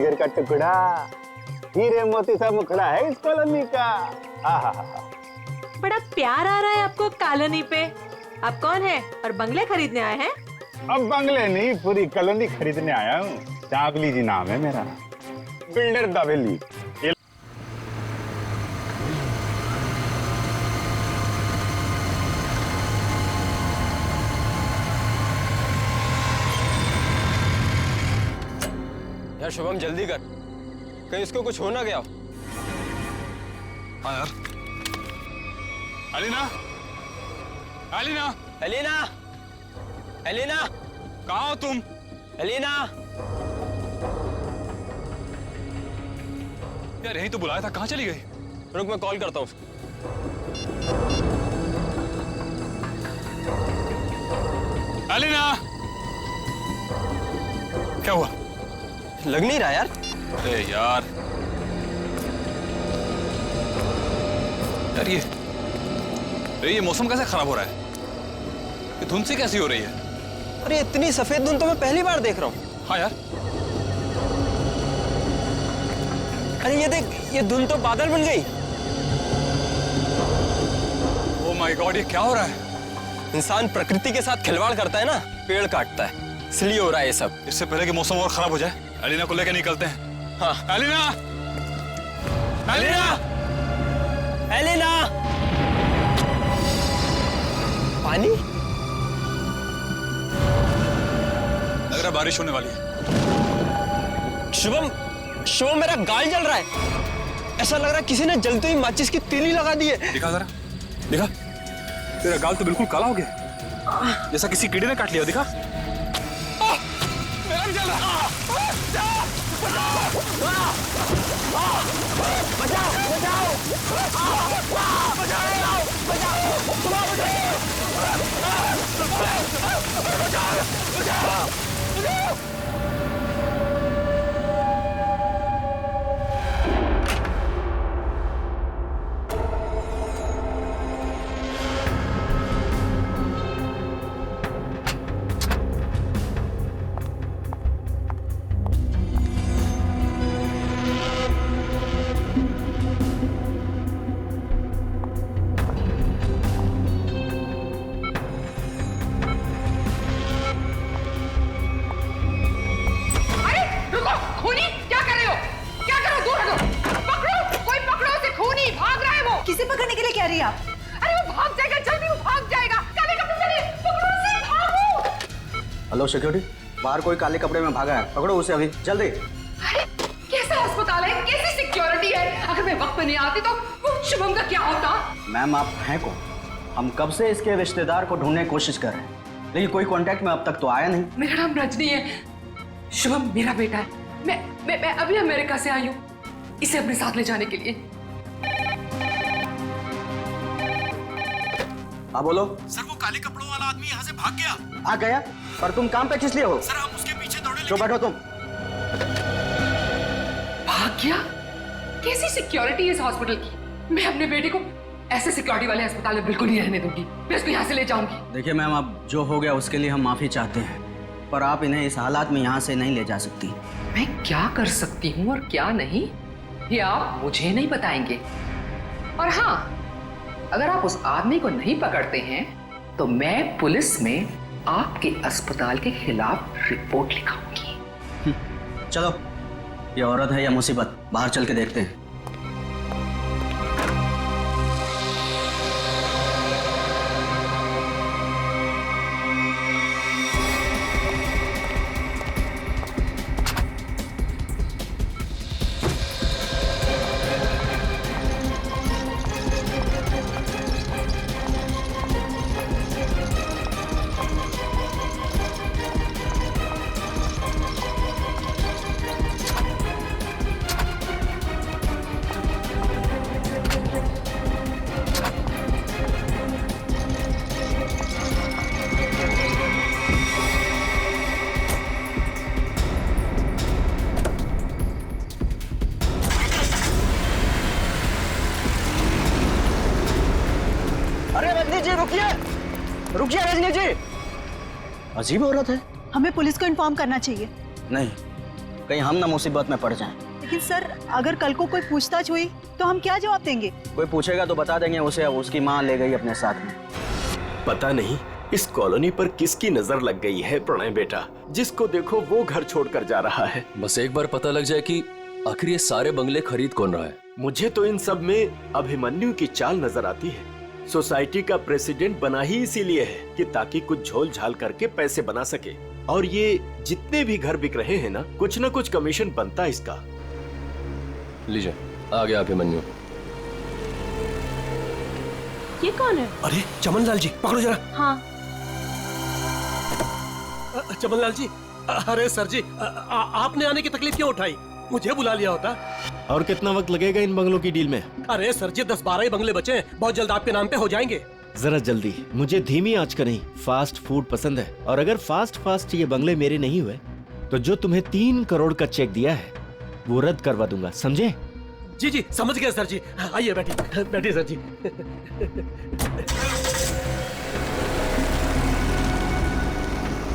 जिगर का टुकड़ा, हीरे मोती सा मुखड़ा है इस कॉलोनी का। बड़ा प्यार आ रहा है आपको कॉलोनी पे। आप कौन है और बंगले खरीदने आए हैं? अब बंगले नहीं, पूरी कॉलोनी खरीदने आया हूँ। चावली जी नाम है मेरा, बिल्डर दावेली। यार शुभम जल्दी कर, कहीं इसको कुछ हो ना गया। हाँ यार। अलीना, अलीना, एलिना, एलिना, कहाँ हो तुम? एलिना। यार यही तो बुलाया था, कहाँ चली गई? रुक मैं कॉल करता हूँ। अलीना, क्या हुआ? लग नहीं रहा यार। अरे यार, यार ये मौसम कैसे खराब हो रहा है? ये धुंध सी कैसी हो रही है? अरे इतनी सफेद धुंध तो मैं पहली बार देख रहा हूँ। हाँ यार। अरे ये देख, ये धुंध तो बादल बन गई। ओह माय गॉड, ये क्या हो रहा है? इंसान प्रकृति के साथ खिलवाड़ करता है ना, पेड़ काटता है, इसलिए हो रहा है ये सब। इससे पहले कि मौसम और खराब हो जाए, अलीना को लेकर निकलते हैं। हाँ। अलीना, अलीना, एलिना। पानी? लग रहा है बारिश होने वाली है। शुभम, शुभम मेरा गाल जल रहा है। ऐसा लग रहा है किसी ने जलते ही माचिस की तीली लगा दी है। दिखा जरा, दिखा। तेरा गाल तो बिल्कुल काला हो गया, जैसा किसी कीड़े ने काट लिया। दिखा। मेरा भी जल रहा है। किसे पकड़ने के लिए कह रही है आप? अरे वो भाग जाएगा, जल्दी वो भाग जाएगा। काले कपड़े पहने, पकड़ो उसे, भागो। हेलो सिक्योरिटी, बाहर कोई काले कपड़े में भागा है, पकड़ो उसे अभी जल्दी। अरे कैसा अस्पताल है, कैसी सिक्योरिटी है? अगर मैं वक्त पे नहीं आती तो वो शुभम का क्या होता? मैम आप हैं कौन? हम कब से इसके रिश्तेदार को ढूंढने की कोशिश कर रहे हैं, लेकिन कोई कांटेक्ट में अब तक तो आया नहीं। मेरा नाम रजनी है, शुभम मेरा बेटा है। मैं अभी अमेरिका से आई हूँ इसे अपने साथ ले जाने के लिए। हाँ बोलो। सर वो काले कपड़ों वाला आदमी यहाँ से भाग गया। आ गया? पर तुम काम पे किस लिए हो? सर हम उसके पीछे दौड़े। जो बैठो तुम। भाग गया? कैसी सिक्योरिटी है इस हॉस्पिटल की? मैं अपने बेटे को ऐसे सिक्योरिटी वाले अस्पताल में बिल्कुल नहीं रहने दूंगी। मैं उसको यहाँ से ले जाऊंगी। देखिए मैम, अब जो हो गया उसके लिए हम माफी चाहते हैं, पर आप इन्हें इस हालात में यहाँ से नहीं ले जा सकती। मैं क्या कर सकती हूँ और क्या नहीं, ये आप मुझे नहीं बताएंगे। और हाँ, अगर आप उस आदमी को नहीं पकड़ते हैं तो मैं पुलिस में आपके अस्पताल के खिलाफ रिपोर्ट लिखाऊंगी। चलो, ये औरत है या मुसीबत, बाहर चल के देखते हैं। रुकिए रजनी जी, अजीब औरत है। हमें पुलिस को इन्फॉर्म करना चाहिए। नहीं, कहीं हम ना मुसीबत में पड़ जाएं। लेकिन सर, अगर कल को कोई पूछताछ हुई तो हम क्या जवाब देंगे? कोई पूछेगा तो बता देंगे उसे उसकी माँ ले गई अपने साथ में। पता नहीं इस कॉलोनी पर किसकी नजर लग गई है प्रणय बेटा, जिसको देखो वो घर छोड़कर जा रहा है। बस एक बार पता लग जाए कि आखिर ये सारे बंगले खरीद कौन रहा है। मुझे तो इन सब में अभिमन्यु की चाल नजर आती है। सोसाइटी का प्रेसिडेंट बना ही इसीलिए है कि ताकि कुछ झोल झाल करके पैसे बना सके, और ये जितने भी घर बिक रहे हैं ना कुछ कमीशन बनता है इसका। लीजिए, आ गया अभिमन्यु। ये कौन है? अरे चमन लाल जी, पकड़ो जरा। हाँ। चमन लाल जी, अरे सर जी, आपने आने की तकलीफ क्यों उठाई? मुझे बुला लिया होता। और कितना वक्त लगेगा इन बंगलों की डील में? अरे सर जी, 10-12 ही बंगले बचे हैं, बहुत जल्द आपके नाम पे हो जाएंगे। जरा जल्दी, मुझे धीमी आंच का नहीं फास्ट फूड पसंद है। और अगर फास्ट ये बंगले मेरे नहीं हुए तो जो तुम्हें 3 करोड़ का चेक दिया है वो रद्द करवा दूंगा, समझे? जी जी, समझ गया सर जी। आइए बैठिए सर जी।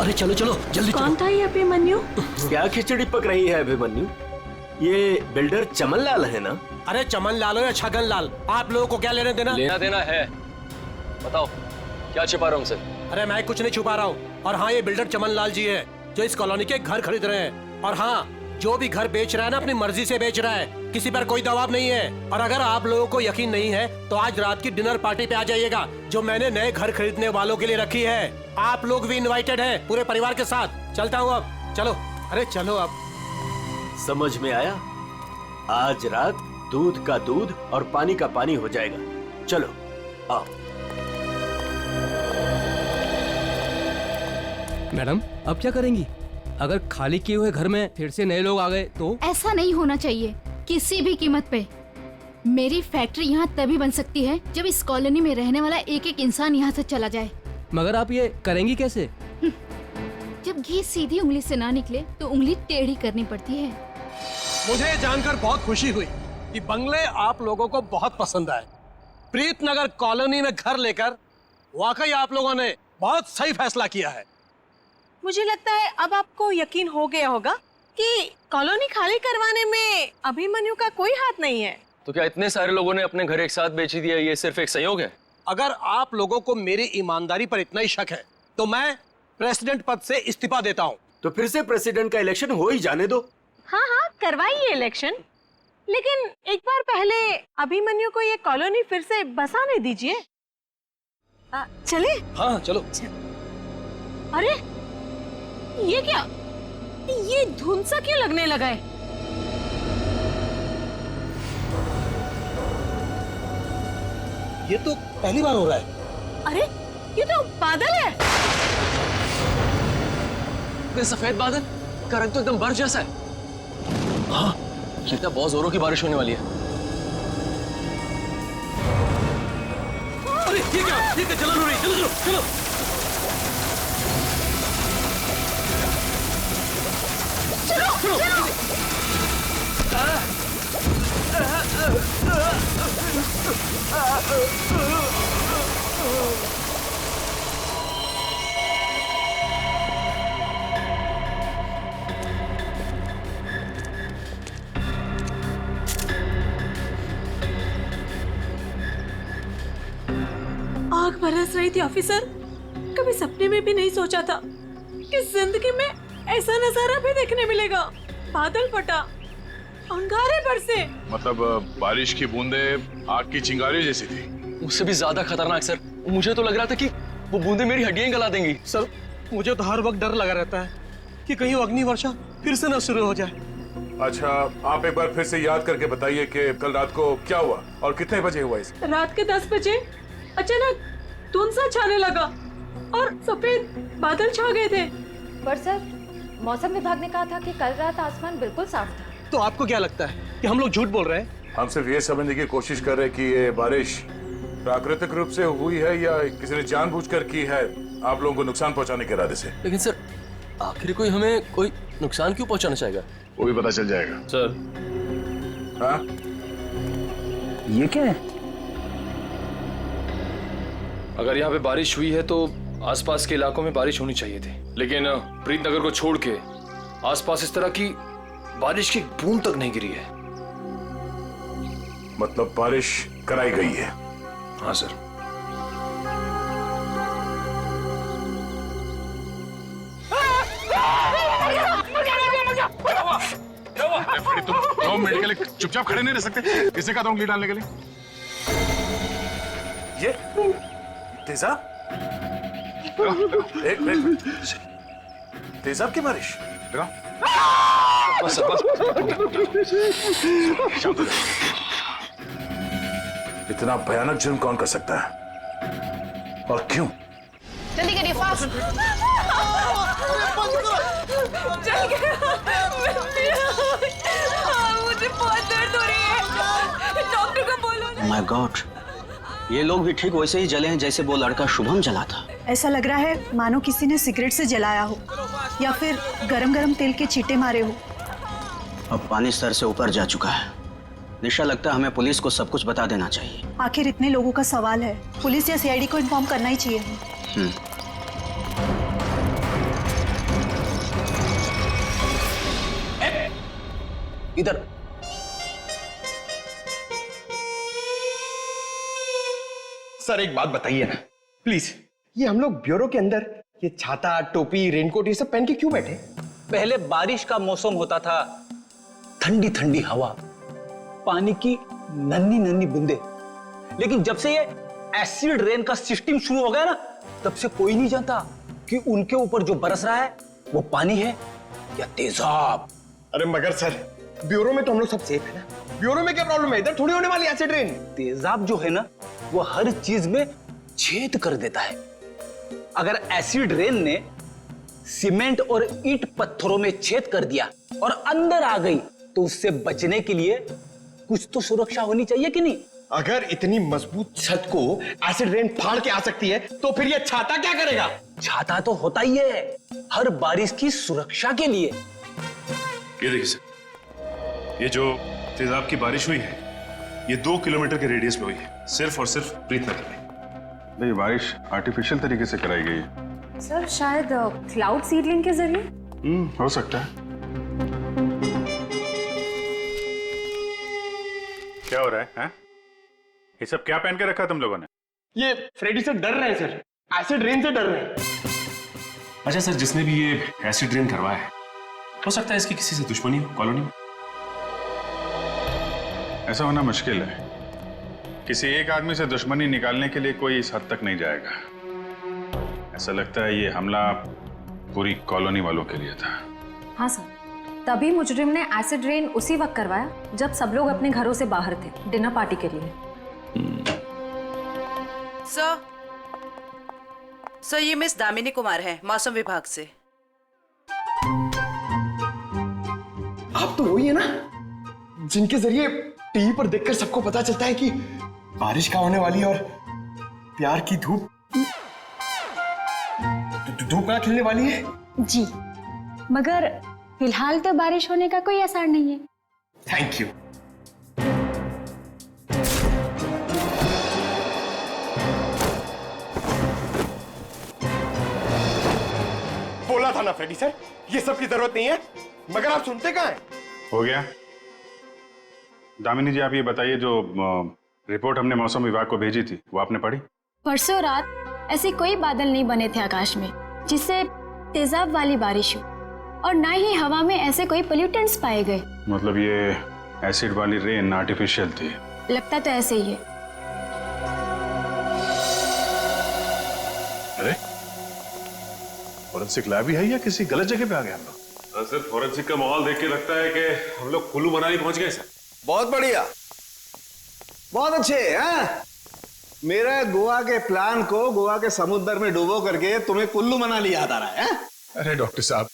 अरे चलो जल्दी। कौन था ये अभिमन्यु? क्या खिचड़ी पक रही है अभिमन्यु? ये बिल्डर चमन लाल है ना? अरे चमन लाल हो या छगन लाल, आप लोगों को क्या लेना देना है? बताओ, क्या छिपा रहा हूँ हमसे? अरे मैं कुछ नहीं छुपा रहा हूँ। और हाँ, ये बिल्डर चमन लाल जी है जो इस कॉलोनी के घर खरीद रहे हैं। और हाँ, जो भी घर बेच रहा है ना अपनी मर्जी से बेच रहा है, किसी पर कोई दबाव नहीं है। और अगर आप लोगों को यकीन नहीं है तो आज रात की डिनर पार्टी पे आ जाइएगा जो मैंने नए घर खरीदने वालों के लिए रखी है। आप लोग भी इनवाइटेड हैं पूरे परिवार के साथ। चलता हूँ अब, चलो। अरे चलो अब। समझ में आया? आज रात दूध का दूध और पानी का पानी हो जाएगा। चलो आओ। मैडम, अब क्या करेंगी? अगर खाली किए हुए घर में फिर से नए लोग आ गए तो? ऐसा नहीं होना चाहिए किसी भी कीमत पे। मेरी फैक्ट्री यहाँ तभी बन सकती है जब इस कॉलोनी में रहने वाला एक इंसान यहाँ से चला जाए। मगर आप ये करेंगी कैसे? जब घी सीधी उंगली से ना निकले तो उंगली टेढ़ी करनी पड़ती है। मुझे जानकर बहुत खुशी हुई कि बंगले आप लोगों को बहुत पसंद आए। प्रीतनगर कॉलोनी में घर लेकर वाकई आप लोगों ने बहुत सही फैसला किया है। मुझे लगता है अब आपको यकीन हो गया होगा कि कॉलोनी खाली करवाने में अभिमन्यु का कोई हाथ नहीं है। तो क्या इतने सारे लोगों ने अपने घर एक साथ बेच ही दिया, ये सिर्फ एक संयोग है? अगर आप लोगों को मेरी ईमानदारी पर इतना ही शक है तो मैं प्रेसिडेंट पद से इस्तीफा देता हूँ। तो फिर से प्रेसिडेंट का इलेक्शन हो ही जाने दो। हाँ, करवाइए इलेक्शन, लेकिन एक बार पहले अभिमन्यु को ये कॉलोनी फिर से बसाने दीजिए। चले? हाँ चलो। अरे ये क्या? ये धुंध सा क्यों लगने लगा है? ये तो पहली बार हो रहा है। अरे ये तो बादल है। ये सफेद बादल का रंग तो एकदम बर्फ जैसा है। हाँ, लगता है बहुत जोरों की बारिश होने वाली है। अरे ये क्या? जलन हो रही है। चलो। आग बरस रही थी ऑफिसर। कभी सपने में भी नहीं सोचा था कि जिंदगी में ऐसा नजारा भी देखने मिलेगा। बादल फटा, अंगारे बरसे। मतलब बारिश की बूंदे आग की चिंगारी जैसी थी। उससे भी ज्यादा खतरनाक सर। मुझे तो लग रहा था कि वो बूंदे मेरी हड्डियां गला देंगी। सर, मुझे तो हर वक्त डर लगा रहता है कि कहीं अग्नि वर्षा फिर से न शुरू हो जाए। अच्छा, आप एक बार फिर से याद करके बताइए कि कल रात को क्या हुआ और कितने बजे हुआ इसे? रात के 10 बजे अचानक धुंध सा छाने लगा और सफेद बादल छा गए थे। पर सर, मौसम विभाग ने कहा था कि कल रात आसमान बिल्कुल साफ था। तो आपको क्या लगता है कि हम लोग झूठ बोल रहे हैं? हम सिर्फ ये समझने की कोशिश कर रहे हैं कि ये बारिश प्राकृतिक रूप से हुई है या किसी ने जानबूझकर की है आप लोगों को नुकसान पहुंचाने के इरादे से। लेकिन सर, आखिर कोई हमें कोई नुकसान क्यों पहुंचाना चाहेगा? वो भी पता चल जाएगा सर। हाँ, ये क्या है? अगर यहाँ पे बारिश हुई है तो आसपास के इलाकों में बारिश होनी चाहिए थी, लेकिन प्रीतनगर को छोड़ के आसपास इस तरह की बारिश की बूंद तक नहीं गिरी है। मतलब बारिश कराई गई है? हाँ सर। तुम 2 मिनट के लिए चुपचाप खड़े नहीं रह सकते? किसने कहा था उंगली डालने के लिए? ये तेजाब? एक मिनट, तेजाब की बारिश? बस बस। इतना भयानक जुर्म कौन कर सकता है और क्यों? जल्दी करिए, फास्ट। चल गया। मुझे बहुत दर्द हो रही है, डॉक्टर को बोलो ना। माय गॉड, ये लोग भी ठीक वैसे ही जले हैं जैसे वो लड़का शुभम जला था। ऐसा लग रहा है मानो किसी ने सिगरेट से जलाया हो या फिर गरम गरम तेल के छींटे मारे हो। अब पानी सर से ऊपर जा चुका है। निशा, लगता है हमें पुलिस को सब कुछ बता देना चाहिए। आखिर इतने लोगों का सवाल है, पुलिस या सीआईडी को इन्फॉर्म करना ही चाहिए। इधर सर एक बात बताइए ना प्लीज, ये हम लोग ब्यूरो के अंदर ये छाता, टोपी, रेनकोट ये सब पहन के क्यों बैठे? पहले बारिश का मौसम होता था, ठंडी ठंडी हवा, पानी की नन्ही नन्ही बूंदे। लेकिन जब से ये एसिड रेन का सिस्टम शुरू हो गया ना, तब से कोई नहीं जानता कि उनके ऊपर जो बरस रहा है वो पानी है या तेजाब। अरे मगर सर, ब्यूरो में तो हम लोग सब सेफ है ना। ब्यूरो में क्या प्रॉब्लम है? इधर थोड़ी होने वाली एसिड रेन। तेजाब जो है ना, वो हर चीज में छेद कर देता है। अगर एसिड रेन ने सीमेंट और ईंट पत्थरों में छेद कर दिया और अंदर आ गई, तो उससे बचने के लिए कुछ तो सुरक्षा होनी चाहिए कि नहीं? अगर इतनी मजबूत छत को एसिड रेन फाड़ के आ सकती है, तो फिर ये छाता क्या करेगा? छाता तो होता ही है हर बारिश की सुरक्षा के लिए। ये देखिए सर, ये जो तेजाब की बारिश हुई है, ये 2 किलोमीटर के रेडियस में हुई है, सिर्फ और सिर्फ प्रीतनगर में। ये बारिश आर्टिफिशियल तरीके से कराई गई है सर, शायद क्लाउड सीडलिंग के जरिए। हो सकता है। क्या हो रहा है, हैं? ये सब क्या पहन के रखा तुम लोगों ने? ये फ्रेडी से डर रहे हैं सर, एसिड रेन से डर रहे हैं। अच्छा सर, जिसने भी ये एसिड रेन करवाया है, हो सकता है इसकी किसी से दुश्मनी हो कॉलोनी में। ऐसा होना मुश्किल है। किसी एक आदमी से दुश्मनी निकालने के लिए कोई इस हद तक नहीं जाएगा। ऐसा लगता है ये हमला पूरी कॉलोनी वालों के लिए था। हाँ सर, तभी मुजरिम ने एसिड रेन उसी वक्त करवाया जब सब लोग अपने घरों से बाहर थे डिनर पार्टी के लिए। सर, ये मिस दामिनी कुमार है, मौसम विभाग से। आप तो वही है ना जिनके जरिए टीवी पर देखकर सबको पता चलता है कि बारिश का होने वाली है और प्यार की धूप कहाँ खिलने वाली है? जी, मगर फिलहाल तो बारिश होने का कोई असर नहीं है। Thank you. बोला था ना फ्रेडी सर, ये सब की जरूरत नहीं है, मगर आप सुनते कहाँ हैं? हो गया। दामिनी जी, आप ये बताइए, जो रिपोर्ट हमने मौसम विभाग को भेजी थी वो आपने पढ़ी? परसों रात ऐसे कोई बादल नहीं बने थे आकाश में जिससे तेजाब वाली बारिश हो, और ना ही हवा में ऐसे कोई पोल्यूटेंट्स पाए गए। मतलब ये एसिड वाली रेन आर्टिफिशियल थी? लगता तो ऐसे ही है। अरे, फॉरेंसिक लैब ही है या किसी गलत जगह पे आ गए हम लोग? सर, फॉरेंसिक का माहौल देख के लगता है कि हम लोग कुल्लू मनाली पहुंच गए सर। बहुत बढ़िया, बहुत अच्छे हैं। मेरा गोवा के प्लान को गोवा के समुद्र में डुबो करके तुम्हें कुल्लू मनाली याद आ रहा है? अरे डॉक्टर साहब,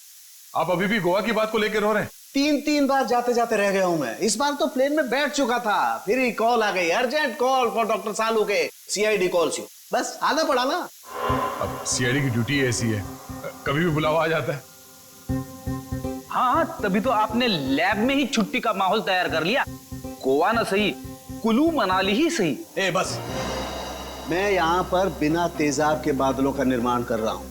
आप अभी भी गोवा की बात को लेकर रो रहे हैं? 3 बार जाते जाते रह गया हूं मैं। इस बार तो प्लेन में बैठ चुका था, फिर ही कॉल आ गई, अर्जेंट कॉल फॉर डॉक्टर सालू के सीआईडी कॉल्स यू। बस आना पड़ा ना। अब सीआईडी की ड्यूटी ऐसी है, कभी भी बुलावा आ जाता है। हाँ, तभी तो आपने लैब में ही छुट्टी का माहौल तैयार कर लिया। गोवा ना सही, कुल्लू मनाली ही सही। ए बस, मैं यहाँ पर बिना तेजाब के बादलों का निर्माण कर रहा हूँ।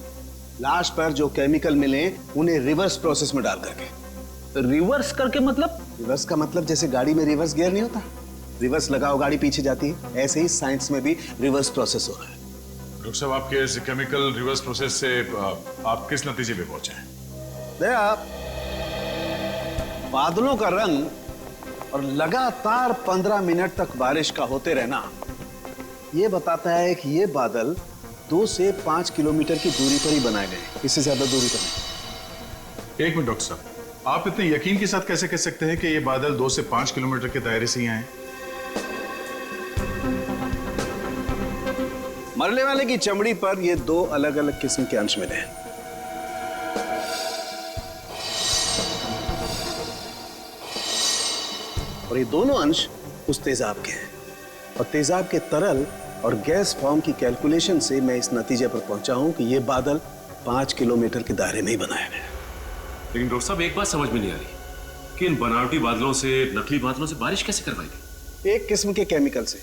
लाश पर जो केमिकल मिले उन्हें रिवर्स प्रोसेस में डाल करके। रिवर्स करके मतलब? रिवर्स का मतलब जैसे गाड़ी में रिवर्स गियर नहीं होता, रिवर्स लगाओ गाड़ी पीछे जाती है, ऐसे ही साइंस में भी रिवर्स प्रोसेस हो रहा है। डॉक्टर साहब, आपके इस केमिकल रिवर्स प्रोसेस से आप किस नतीजे पे पहुंचे हैं? आप बादलों का रंग और लगातार 15 मिनट तक बारिश का होते रहना यह बताता है कि ये बादल 2 से 5 किलोमीटर की दूरी पर ही बनाए गए, इससे ज्यादा दूरी पर नहीं। एक मिनट डॉक्टर साहब, आप इतने यकीन के साथ कैसे कह सकते हैं कि ये बादल 2 से 5 किलोमीटर के दायरे से ही आए? मरने वाले की चमड़ी पर ये 2 अलग अलग किस्म के अंश मिले हैं। और ये दोनों अंश उस तेजाब के हैं, और तेजाब के तरल और गैस फॉर्म की कैलकुलेशन से मैं इस नतीजे पर पहुंचा हूं कि ये बादल 5 किलोमीटर के दायरे में ही बनाए गए। लेकिन डॉक्टर साहब, एक बात समझ में नहीं आ रही कि इन बनावटी बादलों से, नकली बादलों से बारिश कैसे करवाई गई? एक किस्म के केमिकल से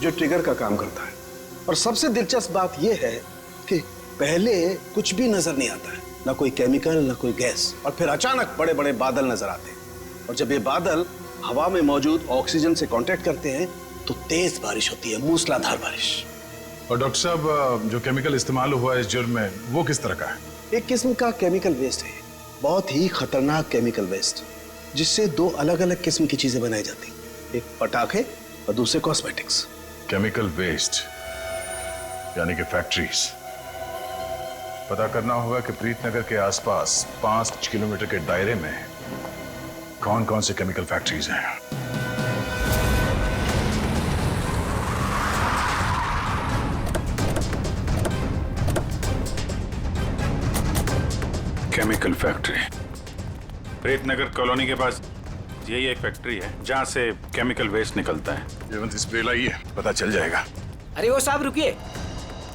जो ट्रिगर का काम करता है। और सबसे दिलचस्प बात यह है कि पहले कुछ भी नजर नहीं आता है, ना कोई केमिकल ना कोई गैस, और फिर अचानक बड़े बड़े बादल नजर आते हैं। और जब ये बादल हवा में मौजूद ऑक्सीजन से कांटेक्ट करते हैं तो तेज बारिश होती है, मूसलाधार बारिश। और डॉक्टर साहब, जो केमिकल इस्तेमाल हुआ है इस जुर्म में, वो किस तरह का है? एक किस्म का केमिकल वेस्ट है, बहुत ही खतरनाक केमिकल वेस्ट, जिससे 2 अलग अलग किस्म की चीजें बनाई जाती, एक पटाखे और दूसरे कॉस्मेटिक्स। केमिकल वेस्ट यानी कि फैक्ट्रीज। पता करना होगा कि प्रीतनगर के आसपास 5 किलोमीटर के दायरे में कौन कौन से केमिकल फैक्ट्रीज हैं। केमिकल फैक्ट्री प्रीतनगर कॉलोनी के पास यही एक फैक्ट्री है जहां से केमिकल वेस्ट निकलता है। जयवंत स्प्रे लाइए, पता चल जाएगा। अरे वो साहब रुकिए,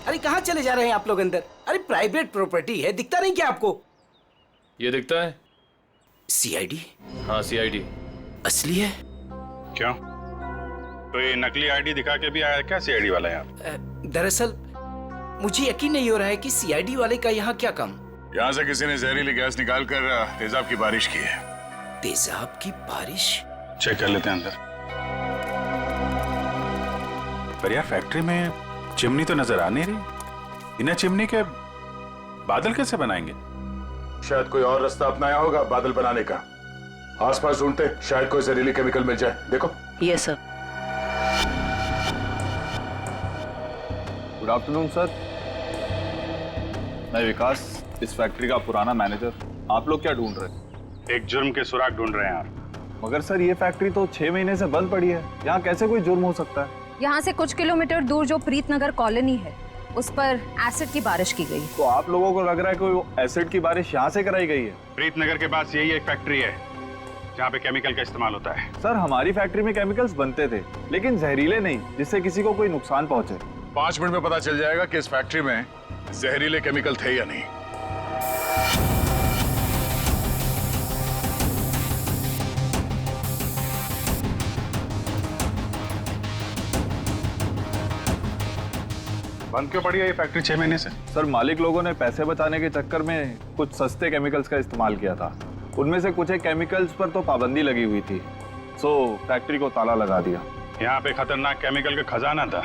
अरे कहाँ चले जा रहे हैं आप लोग अंदर? अरे प्राइवेट प्रॉपर्टी है, दिखता नहीं क्या आपको? ये दिखता है सीआईडी। हाँ, सीआईडी असली है। क्यों? तो ये नकली आईडी दिखा के भी आया क्या सीआईडी वाला यहाँ? दरअसल मुझे यकीन नहीं हो रहा है कि सीआईडी वाले का यहाँ क्या काम। यहाँ से किसी ने जहरीली गैस निकालकर तेजाब की बारिश की है। तेजाब की बारिश? चेक कर लेते हैं अंदर। पर यार, फैक्ट्री में चिमनी तो नजर आ नहीं रही। बिना चिमनी के बादल कैसे बनाएंगे? शायद कोई और रास्ता अपनाया होगा बादल बनाने का। आसपास ढूंढते, शायद कोई जहरीली केमिकल मिल जाए। देखो। Yes sir. Good afternoon sir, मैं विकास, इस फैक्ट्री का पुराना मैनेजर। आप लोग क्या ढूंढ रहे हैं? एक जुर्म के सुराग ढूंढ रहे हैं आप। मगर सर, ये फैक्ट्री तो 6 महीने से बंद पड़ी है, यहाँ कैसे कोई जुर्म हो सकता है? यहाँ से कुछ किलोमीटर दूर जो प्रीतनगर कॉलोनी है, उस पर एसिड की बारिश की गई। तो आप लोगों को लग रहा है कोई एसिड की बारिश यहाँ से कराई गई है? प्रीतनगर के पास यही एक फैक्ट्री है जहाँ पे केमिकल का इस्तेमाल होता है। सर, हमारी फैक्ट्री में केमिकल्स बनते थे, लेकिन जहरीले नहीं, जिससे किसी को कोई नुकसान पहुंचे। 5 मिनट में पता चल जाएगा कि इस फैक्ट्री में जहरीले केमिकल थे या नहीं। बंद क्यों पड़ी है ये फैक्ट्री 6 महीने से? सर, मालिक लोगों ने पैसे बचाने के चक्कर में कुछ सस्ते केमिकल्स का इस्तेमाल किया था। उनमें से कुछ एक केमिकल्स पर तो पाबंदी लगी हुई थी, सो फैक्ट्री को ताला लगा दिया। यहाँ पे खतरनाक केमिकल का खजाना था,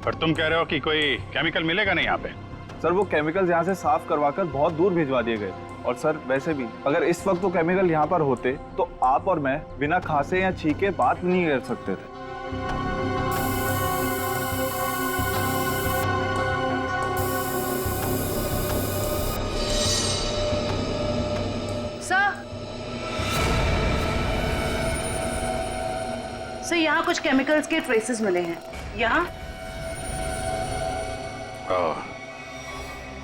पर तुम कह रहे हो कि कोई केमिकल मिलेगा नहीं यहाँ पे। सर, वो केमिकल्स यहाँ से साफ करवाकर बहुत दूर भिजवा दिए गए। और सर, वैसे भी अगर इस वक्त वो केमिकल यहाँ पर होते तो आप और मैं बिना खांसे या छींके बात नहीं कर सकते थे। सर, यहाँ कुछ केमिकल्स के ट्रेसेस मिले हैं। यहाँ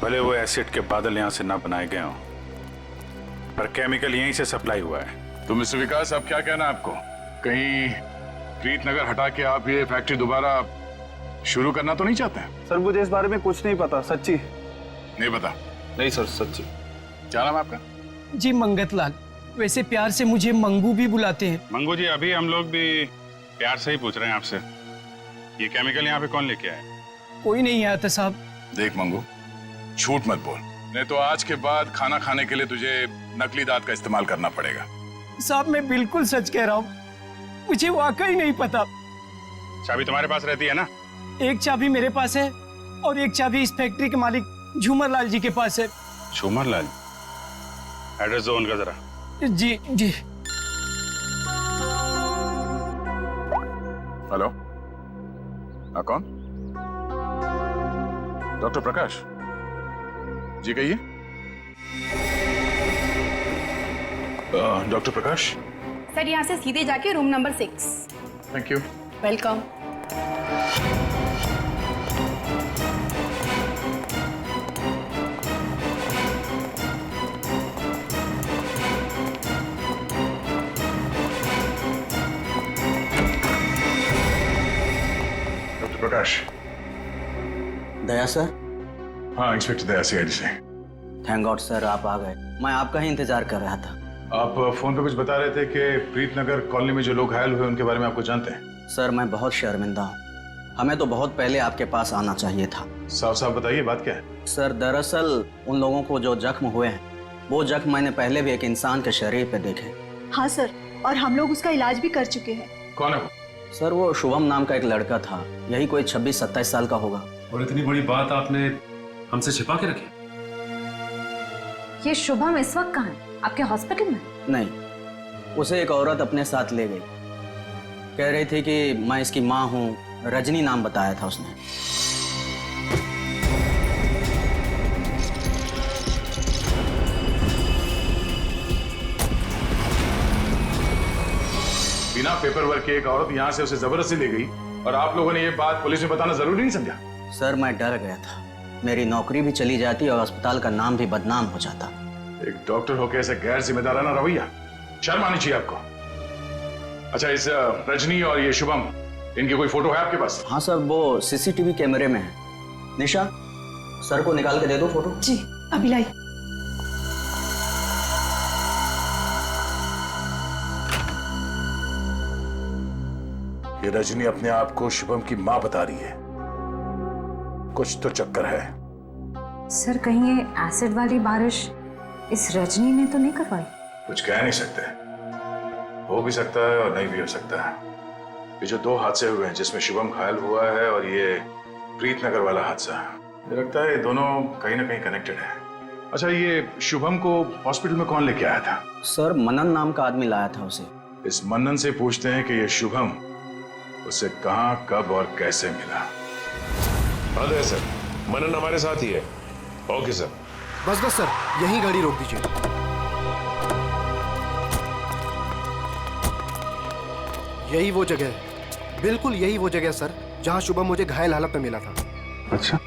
भले वो एसिड के बादल यहाँ से ना बनाए गए हों, पर केमिकल यहीं से सप्लाई हुआ है। तो मिस्टर विकास, अब क्या कहना आपको? कहीं प्रीतनगर हटा के आप ये फैक्ट्री दोबारा शुरू करना तो नहीं चाहते हैं? सर, मुझे इस बारे में कुछ नहीं पता, सच्ची नहीं पता। नहीं सर, सच्ची। क्या नाम है आपका? जी मंगतलाल, वैसे प्यार से मुझे मंगू भी बुलाते हैं। मंगू जी, अभी हम लोग भी प्यार से ही पूछ रहे हैं आपसे, ये केमिकल यहाँ पे कौन लेके आया? कोई नहीं आया था साहब। देख मंगू, झूठ मत बोल, नहीं तो आज के बाद खाना खाने के लिए तुझे नकली दांत का इस्तेमाल करना पड़ेगा। साहब मैं बिल्कुल सच कह रहा हूँ, मुझे वाकई नहीं पता। चाबी तुम्हारे पास रहती है ना? एक चाबी मेरे पास है और एक चाबी इस फैक्ट्री के मालिक झूमर लाल जी के पास है। झूमर लाल, एड्रेस दो उनका जरा। जी जी। हेलो, हाँ कौन? डॉक्टर प्रकाश जी कहिए। डॉक्टर प्रकाश। सर यहाँ से सीधे जाके room number 6। Thank you. Welcome. Doctor Prakash. Daya sir. हाँ इंस्पेक्टर दया सीआईडी से। थैंक गॉड सर आप आ गए, मैं आपका ही इंतजार कर रहा था। आप फोन पे कुछ बता रहे थे कि प्रीतनगर कॉलोनी में जो लोग घायल हुए उनके बारे में आपको जानते हैं? सर मैं बहुत शर्मिंदा हूँ, हमें तो बहुत पहले आपके पास आना चाहिए था। साफ साफ बताइए बात क्या है? सर दरअसल उन लोगों को जो जख्म हुए हैं वो जख्म मैंने पहले भी एक इंसान के शरीर पे देखे। हाँ सर, और हम लोग उसका इलाज भी कर चुके हैं। कौन है वो? सर वो शुभम नाम का एक लड़का था, यही कोई 26-27 साल का होगा। और इतनी बड़ी बात आपने हमसे छिपा के रखी? ये शुभम इस वक्त कहाँ है? आपके हॉस्पिटल में? नहीं, उसे एक औरत अपने साथ ले गई, कह रही थी कि मैं इसकी माँ हूँ, रजनी नाम बताया था उसने। बिना पेपर वर्क के एक औरत यहाँ से उसे जबरदस्ती ले गई और आप लोगों ने ये बात पुलिस में बताना जरूरी नहीं समझा? सर मैं डर गया था, मेरी नौकरी भी चली जाती और अस्पताल का नाम भी बदनाम हो जाता। एक डॉक्टर होकर ऐसे गैर जिम्मेदाराना रवैया, शर्म आनी चाहिए आपको। अच्छा इस रजनी और ये शुभम, इनकी कोई फोटो है आपके पास? हाँ सर वो सीसीटीवी कैमरे में है। निशा सर को निकाल के दे दो फोटो। जी अभी लाई। ये रजनी अपने आप को शुभम की मां बता रही है, कुछ तो चक्कर है। सर कहीं ये एसिड वाली बारिश इस रजनी ने तो नहीं करवाई? कुछ कह नहीं सकते, हो भी सकता है और नहीं भी हो सकता है। ये जो 2 हादसे हुए हैं जिसमें शुभम घायल हुआ है और ये प्रीतनगर वाला हादसा, मुझे लगता है ये दोनों कहीं ना कहीं कनेक्टेड है। अच्छा ये शुभम को हॉस्पिटल में कौन लेके आया था? सर मनन नाम का आदमी लाया था उसे। इस मनन से पूछते हैं कि ये शुभम उसे कहां, कब और कैसे मिला। हाँ सर, मनन हमारे साथ ही है। Okay sir. बस बस सर, यही गाड़ी रोक दीजिए। यही वो जगह है, बिल्कुल यही वो जगह है सर, जहां शुभम मुझे घायल हालत में मिला था। अच्छा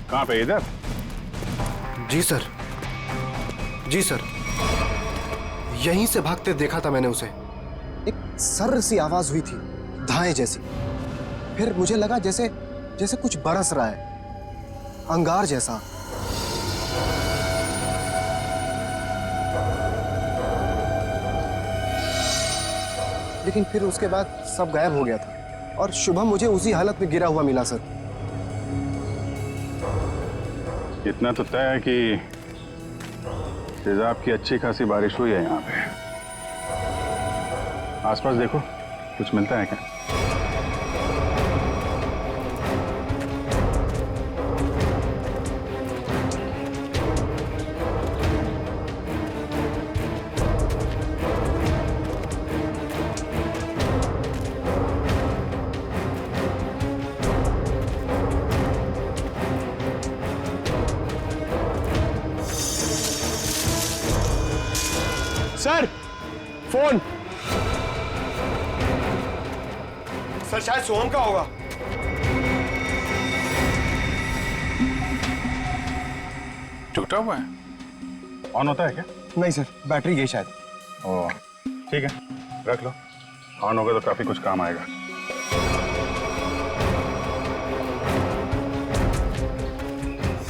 कहाँ पे? इधर? जी सर, जी सर, यहीं से भागते देखा था मैंने उसे। एक सर्र सी आवाज हुई थी, धाए जैसी। फिर मुझे लगा जैसे जैसे कुछ बरस रहा है, अंगार जैसा। लेकिन फिर उसके बाद सब गायब हो गया था और शुभम मुझे उसी हालत में गिरा हुआ मिला सर। इतना तो तय है कि तेजाब की अच्छी खासी बारिश हुई है यहाँ पे। आसपास देखो, कुछ मिलता है क्या? Sir phone. सर शायद सोहम का होगा। टूटा हुआ है? ऑन होता है क्या? नहीं सर, बैटरी गई शायद। ओह ठीक है, रख लो। ऑन होगा तो काफी कुछ काम आएगा।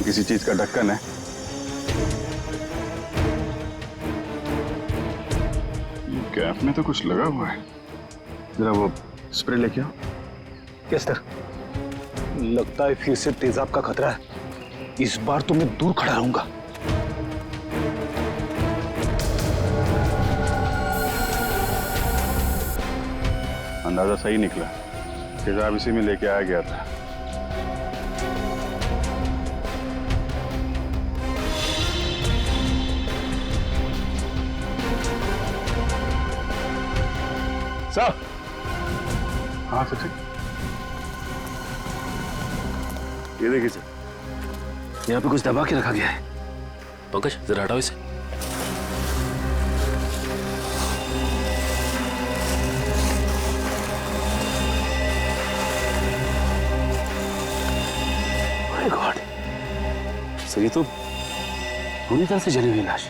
किसी चीज का ढक्कन है, कैप में तो कुछ लगा हुआ है। जरा वो स्प्रे लेके आओ। Yes sir. लगता है फिर से तेजाब का खतरा है। इस बार तो मैं दूर खड़ा रहूंगा। अंदाजा सही निकला, तेजाब इसी में लेके आया गया था। साहब। हाँ सचिन, ये देखिए सर, यहाँ पे कुछ दबा के रखा गया है। पंकज जरा हटाओ इसे। माय गॉड, सर ये तो पूरी तरह से जली हुई लाश।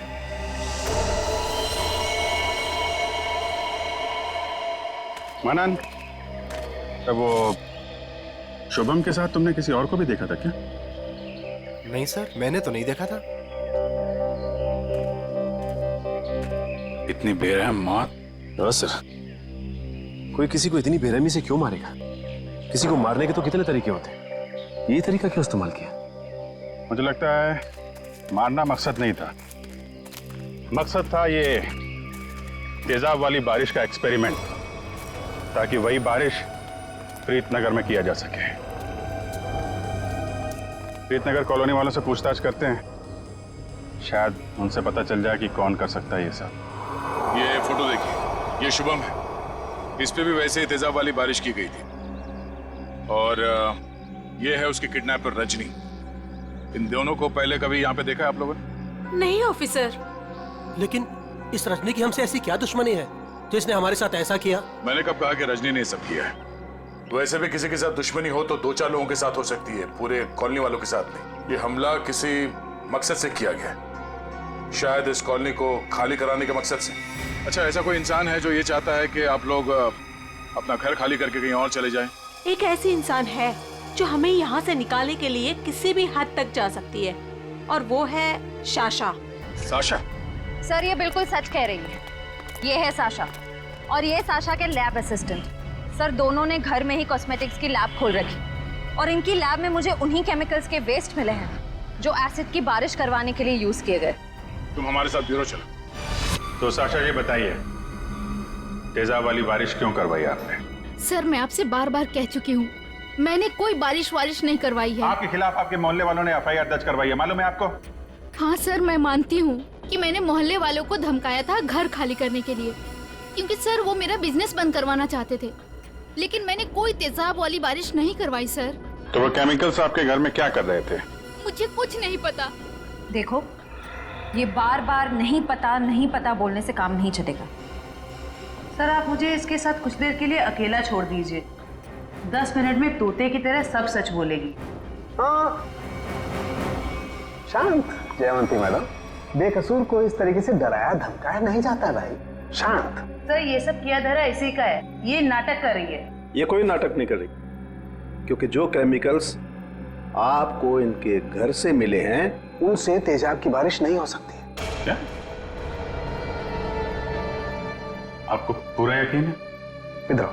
मानन, वो शुभम के साथ तुमने किसी और को भी देखा था क्या? नहीं सर, मैंने तो नहीं देखा था। इतनी बेरहम मौत? हाँ सर, कोई किसी को इतनी बेरहमी से क्यों मारेगा? किसी को मारने के तो कितने तरीके होते हैं, ये तरीका क्यों इस्तेमाल किया? मुझे लगता है मारना मकसद नहीं था, मकसद था ये तेजाब वाली बारिश का एक्सपेरिमेंट, ताकि वही बारिश प्रीतनगर में किया जा सके। प्रीतनगर कॉलोनी वालों से पूछताछ करते हैं, शायद उनसे पता चल जाए कि कौन कर सकता है ये सब। ये फोटो देखिए, ये शुभम है। इस पे भी वैसे ही तेजाब वाली बारिश की गई थी। और ये है उसकी किडनैपर रजनी। इन दोनों को पहले कभी यहाँ पे देखा है आप लोगों ने? नहीं ऑफिसर। लेकिन इस रजनी की हमसे ऐसी क्या दुश्मनी है जिसने हमारे साथ ऐसा किया? मैंने कब कहा कि रजनी ने सब किया है? वैसे भी किसी के साथ दुश्मनी हो तो 2-4 लोगों के साथ हो सकती है, पूरे कॉलोनी वालों के साथ नहीं। ये हमला किसी मकसद से किया गया है, शायद इस कॉलोनी को खाली कराने के मकसद से। अच्छा, ऐसा कोई इंसान है जो ये चाहता है कि आप लोग अपना घर खाली करके कहीं और चले जाएं? एक ऐसी इंसान है जो हमें यहाँ से निकालने के लिए किसी भी हद तक जा सकती है, और वो है साशा। साशा? सर ये बिल्कुल सच कह रही है। ये है साशा, और ये साशा के लैब असिस्टेंट। सर दोनों ने घर में ही कॉस्मेटिक्स की लैब खोल रखी, और इनकी लैब में मुझे उन्हीं केमिकल्स के वेस्ट मिले हैं जो एसिड की बारिश करवाने के लिए यूज किए गए। तुम हमारे साथ ब्यूरो चलो। तो साशा जी बताइए, तेजाब वाली बारिश क्यों करवाई आपने? सर मैं आपसे बार बार कह चुकी हूँ, मैंने कोई बारिश नहीं करवाई है। आपके खिलाफ आपके मोहल्ले वालों ने एफआईआर दर्ज करवाई है, मालूम है आपको? हाँ सर, मैं मानती हूँ कि मैंने मोहल्ले वालों को धमकाया था घर खाली करने के लिए, क्योंकि सर वो मेरा बिजनेस बंद करवाना चाहते थे। लेकिन मैंने कोई तेजाब वाली बारिश नहीं करवाई सर। तो वो केमिकल्स आपके घर में क्या कर रहे थे? मुझे कुछ नहीं पता। देखो, ये बार बार नहीं पता बोलने से काम नहीं चलेगा। सर आप मुझे इसके साथ कुछ देर के लिए अकेला छोड़ दीजिए। 10 मिनट में तोते की तरह सब सच बोलेगी। हाँ शांत जयवंती मैडम, बेकसूर को इस तरीके से डराया धमकाया नहीं जाता भाई। शांत। सर ये सब किया धरा इसी का है, ये नाटक कर रही है। ये कोई नाटक नहीं कर रही, क्योंकि जो केमिकल्स आपको इनके घर से मिले हैं उनसे तेजाब की बारिश नहीं हो सकती। क्या? आपको पूरा यकीन है? इधर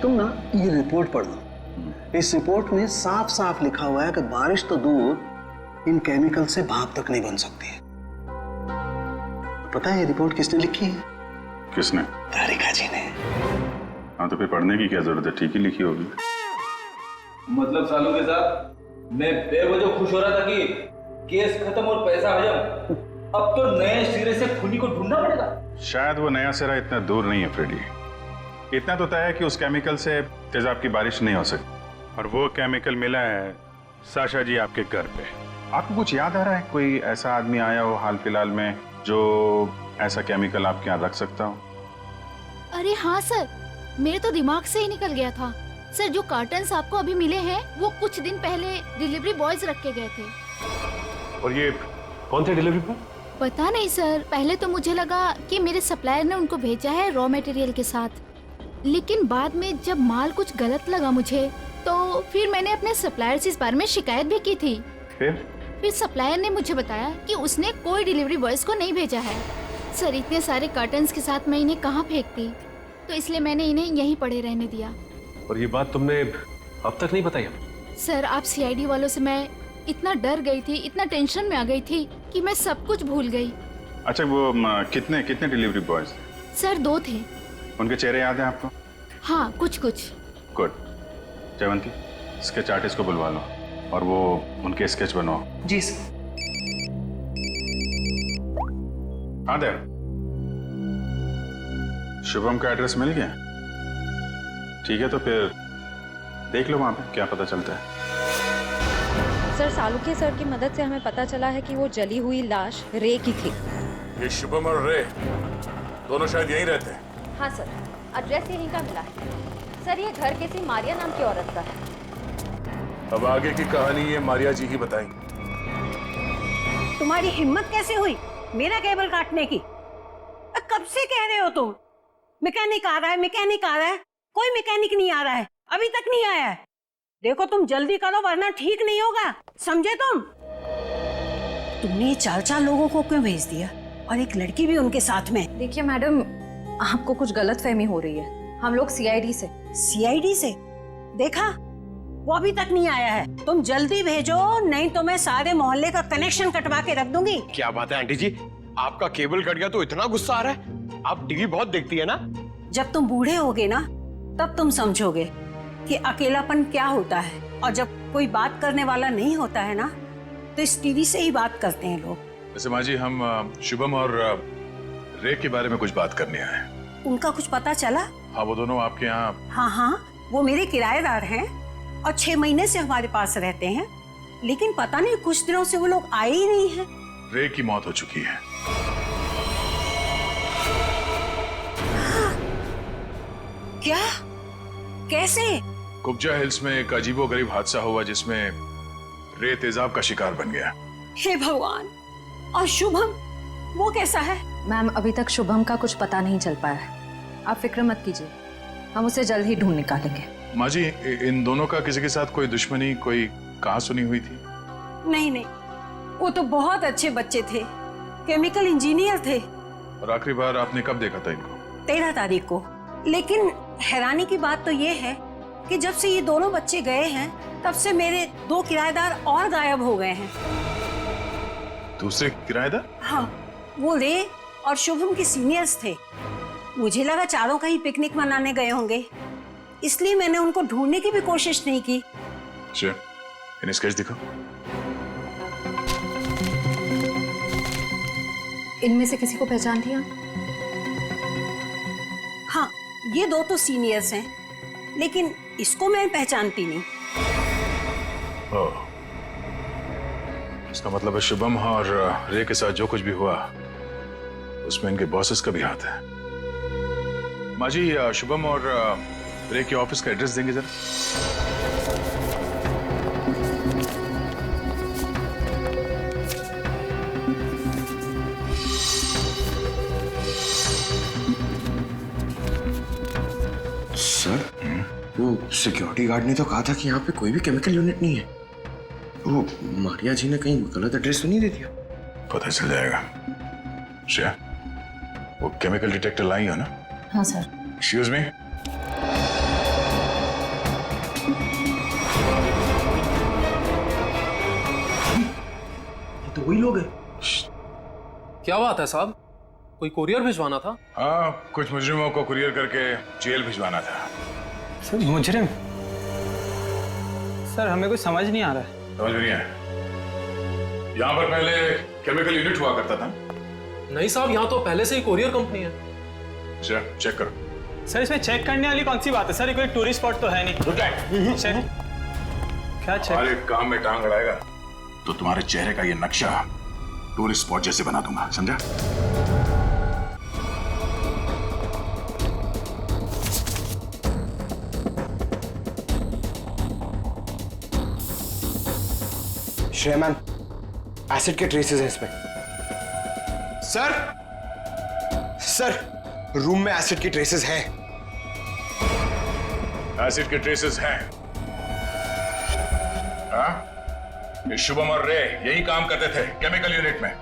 तुम ना ये रिपोर्ट पढ़ लो। इस रिपोर्ट में साफ साफ लिखा हुआ है कि बारिश तो दूर, इन केमिकल से भाप तक नहीं बन सकती है। पता है ये रिपोर्ट किसने लिखी है? किसने? तारिका जी ने। हाँ तो फिर पढ़ने की क्या जरूरत है, ठीक ही लिखी होगी। मतलब सालों के साथ मैं बेवजह खुश हो रहा था कि केस खत्म और पैसा हजम, अब तो नए सिरे से खूनी को ढूंढना पड़ेगा। शायद वो नया सिरा इतना दूर नहीं है फ्रेडी। इतना तो तय है कि उस केमिकल से तेजाब की बारिश नहीं हो सकती, और वो केमिकल मिला है साशा जी आपके घर पे। आपको कुछ याद आ रहा है, कोई ऐसा आदमी आया हो हाल फिलहाल में जो ऐसा केमिकल आपके यहाँ रख सकता हो? अरे हाँ सर, मेरे तो दिमाग से ही निकल गया था। सर जो कार्टन्स आपको अभी मिले हैं वो कुछ दिन पहले डिलीवरी बॉयज रख के गए थे। और ये कौन थे डिलीवरी बॉय? पता नहीं सर, पहले तो मुझे लगा कि मेरे सप्लायर ने उनको भेजा है रॉ मटेरियल के साथ, लेकिन बाद में जब माल कुछ गलत लगा मुझे, तो फिर मैंने अपने सप्लायर से इस बारे में शिकायत भी की थी। फिर सप्लायर ने मुझे बताया कि उसने कोई डिलीवरी बॉयज को नहीं भेजा है। सर इतने सारे कार्टन्स के साथ मैं इन्हें कहाँ फेंकती, तो इसलिए मैंने इन्हें यहीं पड़े रहने दिया। और ये बात तुमने अब तक नहीं बताई हमें? सर आप सीआईडी वालों से मैं इतना डर गई थी, इतना टेंशन में आ गई थी कि मैं सब कुछ भूल गई। अच्छा वो कितने कितने डिलीवरी बॉयज? सर 2 थे। उनके चेहरे याद हैं आपको? हाँ कुछ कुछ। गुड। जयवंती, स्केच आर्टिस्ट को बुलवा लो और वो उनके स्केच बनवाओ। जी सर। हाँ देव, शुभम का एड्रेस मिल गया? ठीक है, तो फिर देख लो वहां पे क्या पता चलता है। सर सालुके सर की मदद से हमें पता चला है कि वो जली हुई लाश रे की थी। ये शुभम और रे दोनों शायद यहीं रहते हैं। हाँ सर, एड्रेस यहीं का मिला है। सर ये घर किसी मारिया नाम की औरत का है। अब आगे की कहानी ये मारिया जी ही बताएंगी। तुम्हारी हिम्मत कैसे हुई मेरा केबल काटने की? कब से कह रहे हो तुम? मैकेनिक आ रहा है, मैकेनिक आ रहा है। कोई मैकेनिक नहीं आ रहा है, अभी तक नहीं आया है। देखो तुम जल्दी करो वरना ठीक नहीं होगा, समझे तुम? तुमने 4 लोगों को क्यों भेज दिया और एक लड़की भी उनके साथ में? देखिए मैडम, आपको कुछ गलतफहमी हो रही है। हम लोग सीआईडी से। सीआईडी से? देखा, वो अभी तक नहीं आया है। तुम जल्दी भेजो, नहीं तो मैं सारे मोहल्ले का कनेक्शन कटवा के रख दूंगी। क्या बात है आंटी जी, आपका केबल कट गया तो इतना गुस्सा आ रहा है? आप टीवी बहुत देखती है ना? जब तुम बूढ़े होगे ना तब तुम समझोगे कि अकेलापन क्या होता है। और जब कोई बात करने वाला नहीं होता है ना तो इस टीवी से ही बात करते हैं लोग। वैसे माँ जी, हम शुभम और रे के बारे में कुछ बात करने आए हैं। उनका कुछ पता चला? हाँ, वो दोनों आपके यहाँ। हाँ, वो मेरे किराएदार हैं और 6 महीने से हमारे पास रहते हैं, लेकिन पता नहीं कुछ दिनों से वो लोग आए ही नहीं हैं। रे की मौत हो चुकी है। क्या? कैसे? कुब्जा हिल्स में एक अजीबोगरीब हादसा हुआ जिसमें रे तेजाब का शिकार बन गया। हे भगवान! और शुभम, वो कैसा है? मैम अभी तक शुभम का कुछ पता नहीं चल पाया है। आप फिक्र मत कीजिए, हम उसे जल्द ही ढूंढ निकालेंगे। माँ जी, इन दोनों का किसी के साथ कोई दुश्मनी, कोई कहां सुनी हुई थी? नहीं, वो तो बहुत अच्छे बच्चे थे, केमिकल इंजीनियर थे। और आखिरी बार आपने कब देखा था इनको? 13 तारीख को। लेकिन हैरानी की बात तो ये है कि जब से ये दोनों बच्चे गए हैं तब से मेरे 2 किराएदार और गायब हो गए हैं। दूसरे किराएदार? हाँ, वो रे और शुभम के सीनियर्स थे। मुझे लगा चारों का ही पिकनिक मनाने गए होंगे, इसलिए मैंने उनको ढूंढने की भी कोशिश नहीं की। अच्छा, इन्हें स्केच दिखाओ। इनमें से किसी को पहचान दिया? हाँ, ये 2 तो सीनियर्स हैं, लेकिन इसको मैं पहचानती नहीं। ओह, इसका मतलब है शुभम और रे के साथ जो कुछ भी हुआ उसमें इनके बॉसेस का भी हाथ है। माँ जी, शुभम और रे के ऑफिस का एड्रेस देंगे जरा? सर, वो सिक्योरिटी गार्ड ने तो कहा था कि यहाँ पे कोई भी केमिकल यूनिट नहीं है। वो मारिया जी ने कहीं गलत एड्रेस तो नहीं दे दिया? पता चल जाएगा। श्रेया, वो केमिकल डिटेक्टर लाई हो ना? हाँ सर। Excuse me. ये तो वही लोग हैं। क्या बात है साहब, कोई कुरियर भिजवाना था? हाँ, कुछ मुजरिमों को कुरियर करके जेल भिजवाना था। सर मुजरिम? सर हमें कुछ समझ नहीं आ रहा है। समझ नहीं आया? यहाँ पर पहले केमिकल यूनिट हुआ करता था। नहीं साहब, यहाँ तो पहले से ही कुरियर कंपनी है। अच्छा, चेक करो। सर इसमें चेक करने वाली कौन सी बात है? सर ये कोई टूरिस्ट स्पॉट तो है नहीं। चेक? क्या चेक? हमारे काम में टांग अड़ाएगा तो तुम्हारे चेहरे का ये नक्शा टूरिस्ट स्पॉट जैसे बना दूंगा, समझा? श्रेयमान, एसिड के ट्रेसेस हैं इसमें। सर, रूम में एसिड की ट्रेसेस हैं। एसिड के ट्रेसेस हैं? हाँ? ये शुभम और रे यही काम करते थे केमिकल यूनिट में।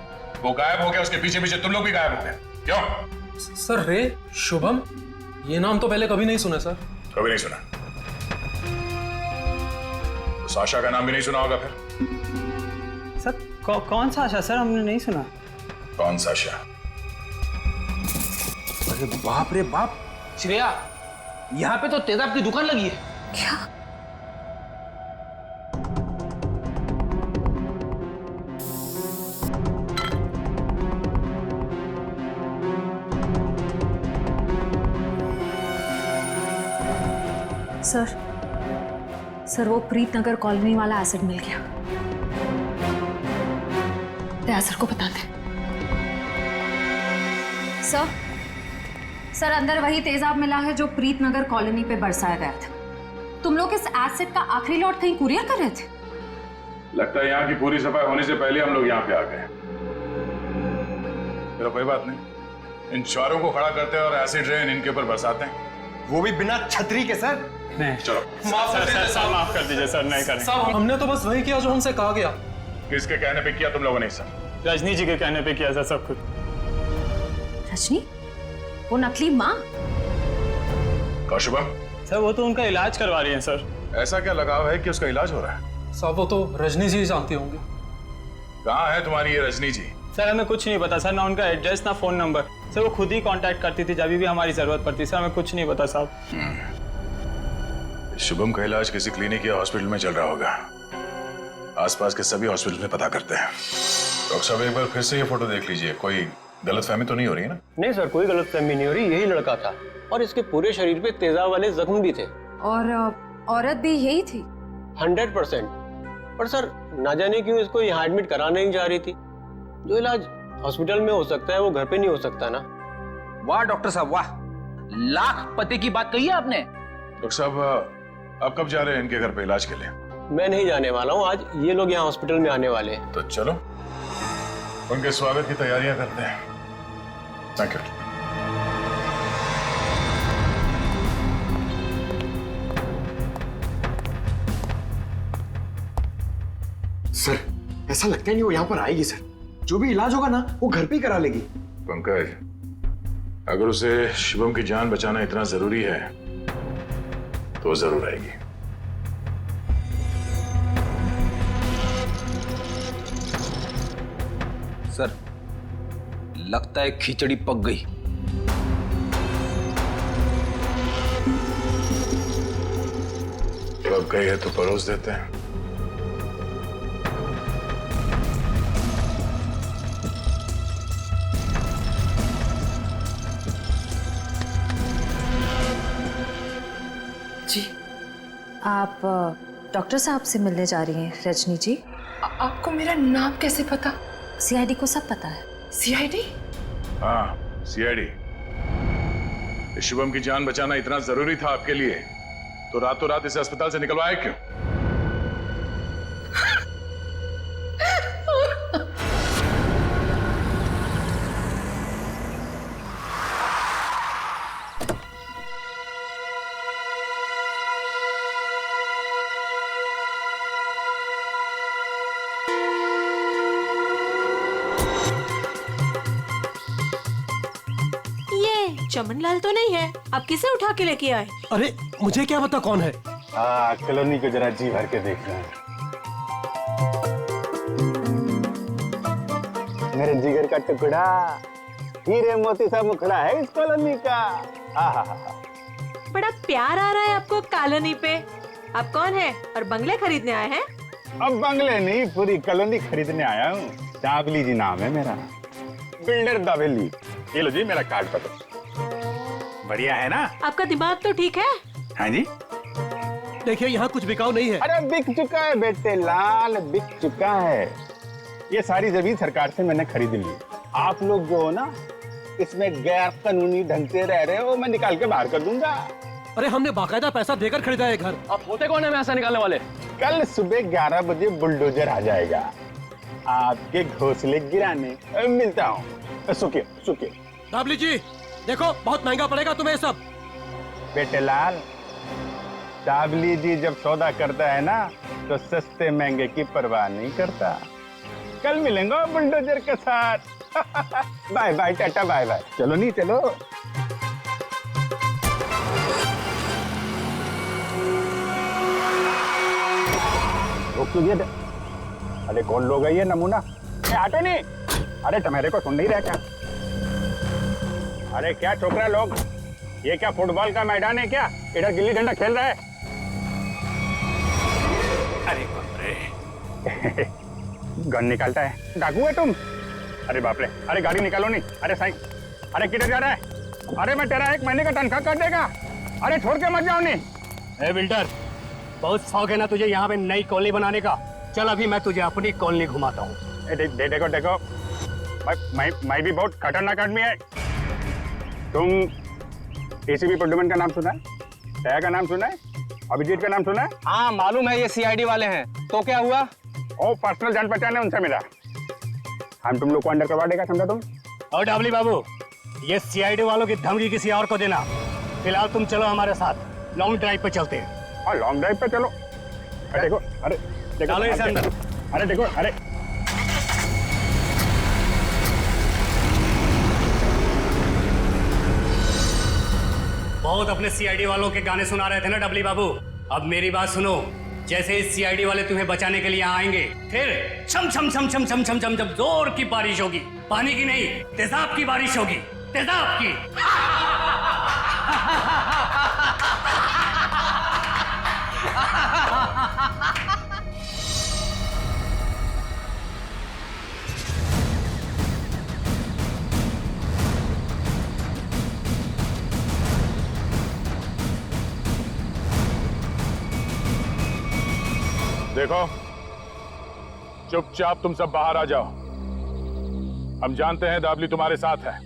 वो गायब हो गया, उसके पीछे पीछे तुम लोग भी गायब हो गए। क्यों? सर रे, शुभम, ये नाम तो पहले कभी नहीं सुना सर। कभी नहीं सुना? तो साशा का नाम भी नहीं सुना होगा फिर? सर कौन सा आशा सर? हमने नहीं सुना। कौन साशा? अरे बाप रे बाप, श्रेया, यहाँ पे तो तेजाब की दुकान लगी है। क्या? सर वो प्रीत नगर कॉलोनी वाला एसिड मिल गया। दयासर को बता दे। सर अंदर वही तेजाब मिला है जो प्रीत नगर कॉलोनी पे बरसाया गया था। तुम लोग इस एसिड का आखिरी लॉट कहीं कुरियर कर रहे थे? लगता है यहाँ की पूरी सफाई होने से पहले हम लोग यहाँ पे आ गए। चलो कोई बात नहीं, इन चारों को खड़ा करते हैं और एसिड रेन इनके ऊपर बरसाते हैं। वो भी बिना छतरी के सर। नहीं चलो माफ कर दीजिए सर, नहीं करेंगे। साहब हमने तो बस वही किया जो हमसे कहा गया। किसके कहने पे किया तुम लोगों ने? सर रजनी जी के कहने पे किया सर सब कुछ। रजनी? वो नकली माँ? कौशुभम? सर वो तो उनका इलाज करवा रही हैं सर। ऐसा क्या लगाव है कि उसका इलाज हो रहा है? साहब वो तो रजनी जी जानती होंगी। कहाँ है तुम्हारी ये रजनी जी? सर हमें कुछ नहीं पता सर, ना उनका एड्रेस ना फोन नंबर। सर वो खुद ही कांटेक्ट करती थी जब भी हमारी जरूरत पड़ती। सर हमें कुछ नहीं पता साहब। शुभम का इलाज किसी क्लिनिक या हॉस्पिटल में चल रहा होगा। आसपास के सभी हॉस्पिटल में पता करते हैं। डॉक्टर साहब एक बार फिर से ये फोटो देख लीजिए, कोई गलतफहमी तो नहीं हो रही है ना? नहीं सर, कोई गलतफहमी नहीं हो रही। यही लड़का था और इसके पूरे शरीर पे तेजाब वाले जख्म भी थे। और औरत भी यही थी? 100%। पर सर ना जाने क्यों इसको यहाँ एडमिट कराना नहीं चाह रही थी। जो इलाज हॉस्पिटल में हो सकता है वो घर पे नहीं हो सकता ना। वाह डॉक्टर साहब वाह, लाख पते की बात कही है आपने। डॉक्टर साहब आप कब जा रहे हैं इनके घर पे इलाज के लिए? मैं नहीं जाने वाला हूँ, आज ये लोग यहाँ हॉस्पिटल में आने वाले हैं। तो चलो उनके स्वागत की तैयारियां करते हैं। Thank you. सर ऐसा लगता है नहीं वो यहाँ पर आएगी सर। जो भी इलाज होगा ना वो घर पे ही करा लेगी। पंकज, अगर उसे शुभम की जान बचाना इतना जरूरी है तो जरूर आएगी। सर लगता है खिचड़ी पक गई। पक गई है तो परोस देते हैं। आप डॉक्टर साहब से मिलने जा रही हैं रजनी जी? आपको मेरा नाम कैसे पता? सीआईडी को सब पता है। सीआईडी? हाँ सीआईडी। शुभम की जान बचाना इतना जरूरी था आपके लिए तो रातों रात इसे अस्पताल से निकलवाया क्यों? चमनलाल तो नहीं है, आप किसे उठा के लेके आए? अरे मुझे क्या पता कौन है। कॉलोनी को जरा जी भर के देखना है। मेरे जिगर का टुकड़ा, हीरे मोती सा मुखड़ा है इस कॉलोनी का। बड़ा प्यार आ रहा है आपको कॉलोनी पे। आप कौन है और बंगले खरीदने आए हैं? अब बंगले नहीं, पूरी कॉलोनी खरीदने आया हूँ। दाबेली जी नाम है मेरा, बिल्डर दाबेली। ये लो जी मेरा कार्ड पत्र। बढ़िया है ना? आपका दिमाग तो ठीक है? हाँ जी। देखिए यहाँ कुछ बिकाऊ नहीं है। अरे बिक चुका है बेटे लाल, बिक चुका है। ये सारी जमीन सरकार से मैंने खरीद ली। आप लोग जो हो ना इसमें गैर कानूनी ढंग से रह रहे हो, मैं निकाल के बाहर कर दूंगा। अरे हमने बाकायदा पैसा देकर खरीदा है घर। आप होते कौन है पैसा निकालने वाले? कल सुबह 11 बजे बुलडोजर आ जाएगा आपके घोंसले गिराने। मिलता हूँ। सुखिए सुखिए। दाबली जी देखो बहुत महंगा पड़ेगा तुम्हें सब। बेटे लाल, दाबली जी जब सौदा करता है ना तो सस्ते महंगे की परवाह नहीं करता। कल मिलेंगे बुलडोजर के साथ। Bye bye tata bye bye. चलो नहीं चलो। अरे कौन लोग है ये नमूना? आटो नहीं, अरे तुम्हारे को सुन नहीं रहा क्या? अरे क्या छोकरा लोग, ये क्या फुटबॉल का मैदान है क्या? इधर गिल्ली डंडा खेल रहा है। अरे बाप रे। गन निकालता है, डाकू है तुम? अरे बाप रे, अरे गाड़ी निकालो नहीं। अरे साईं, अरे किधर जा रहा है? अरे मैं तेरा 1 महीने का तनख्वाह कर देगा। अरे छोड़ के मत जाओ नहीं। बिल्डर, बहुत शौक है ना तुझे यहाँ पे नई कॉलोनी बनाने का? चल अभी मैं तुझे अपनी कॉलोनी घुमाता हूँ। देखो देखो, मैं भी बहुत खतरनाक आदमी है। तुम एसीपी प्रद्युमन का नाम सुना है? दया का नाम सुना है? अभिजीत का नाम सुना है? हाँ मालूम है, ये सीआईडी वाले हैं। तो क्या हुआ? ओ पर्सनल जान पहचान है उनसे मिला। हम तुम लोग को अंडर करवा देगा, समझा तुम? और डाबली बाबू, ये सीआईडी वालों की धमकी किसी और को देना। फिलहाल तुम चलो हमारे साथ, लॉन्ग ड्राइव पे चलते हैं। हाँ लॉन्ग ड्राइव पे चलो। अरे देखो, अरे देखो, चलो इसे अंदर। अरे देखो, अरे बहुत अपने सीआईडी वालों के गाने सुना रहे थे ना डबली बाबू, अब मेरी बात सुनो। जैसे इस सीआईडी वाले तुम्हें बचाने के लिए आएंगे, फिर छम छम छम छम छम छम छम जब जोर की बारिश होगी, पानी की नहीं तेजाब की बारिश होगी, तेजाब की। देखो, चुपचाप तुम सब बाहर आ जाओ। हम जानते हैं दाबली तुम्हारे साथ है।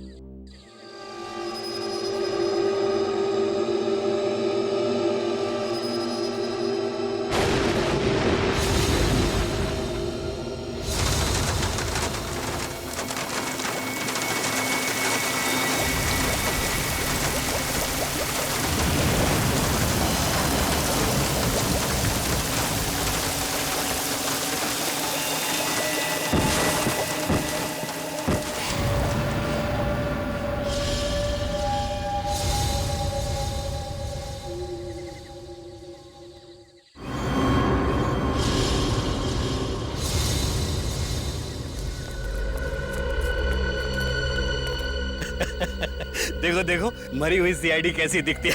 देखो देखो, मरी हुई सीआईडी कैसी दिखती है।